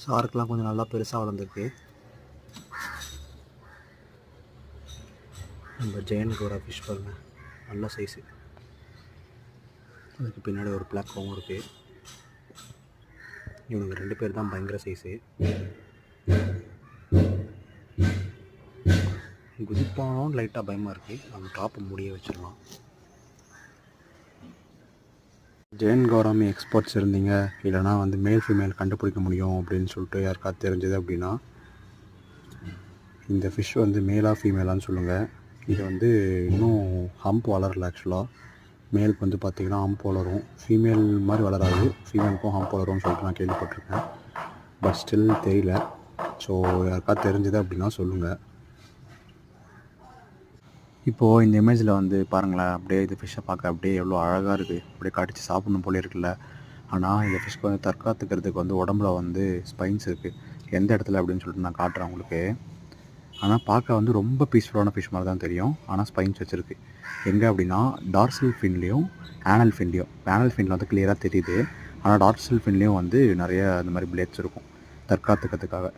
ஷார்க்லாம் கொஞ்சம் நல்லா பெருசாக வளர்ந்துருக்கு. நம்ம ஜெயண்ட் கோரா ஃபிஷ் பாருங்கள், நல்ல சைஸு. அதுக்கு பின்னாடி ஒரு பிளாக்கவும் இருக்குது. இவனுங்க 2 பேர் தான் பயங்கர சைஸு. குதிப்பானும் லைட்டாக பயமாக இருக்குது. நம்ம டாப்பை முடிய வச்சிடலாம். ஜெயண்ட் கௌராமி எக்ஸ்பர்ட்ஸ் இருந்தீங்க, இல்லைனா வந்து மேல் ஃபீமேல் கண்டுபிடிக்க முடியும் அப்படின்னு சொல்லிட்டு யாருக்காவது தெரிஞ்சது அப்படின்னா இந்த ஃபிஷ் வந்து மேலாக ஃபீமேலான்னு சொல்லுங்கள். இது வந்து இன்னும் ஹம்ப் வளரல. ஆக்சுவலாக மேலுக்கு வந்து பார்த்திங்கன்னா ஹம்ப் வளரும், ஃபீமேல் மாதிரி வளராது. ஃபீமேலுக்கும் ஹம்ப் வளரும்னு சொல்லிட்டு நான் கேள்விப்பட்டிருக்கேன். பட் ஸ்டில் தெரியல. ஸோ யாருக்காவது தெரிஞ்சது அப்படின்னா சொல்லுங்கள். இப்போது இந்த இமேஜில் வந்து பாருங்களேன், அப்படியே இது ஃபிஷ்ஷை பார்க்க அப்படியே எவ்வளோ அழகாக இருக்குது. அப்படியே கடிச்சு சாப்பிடணும் போல இருக்குல்ல. ஆனால் இந்த ஃபிஷ்க்கு வந்து தற்காத்துக்கிறதுக்கு வந்து உடம்புல வந்து ஸ்பைன்ஸ் இருக்குது. எந்த இடத்துல அப்படின்னு சொல்லிட்டு நான் காட்டுறேன் உங்களுக்கு. ஆனால் பார்க்க வந்து ரொம்ப பீஸ்ஃபுல்லான ஃபிஷ் மாதிரி தான் தெரியும். ஆனால் ஸ்பைன்ஸ் வச்சுருக்கு. எங்கே அப்படின்னா டார்சல் ஃபின்லேயும் ஆனல் ஃபின்லேயும். ஆனல் ஃபின்ல வந்து கிளியராக தெரியுது. ஆனால் டார்சல் ஃபின்லேயும் வந்து நிறைய அந்த மாதிரி பிளேட்ஸ் இருக்கும் தற்காத்துக்கிறதுக்காக.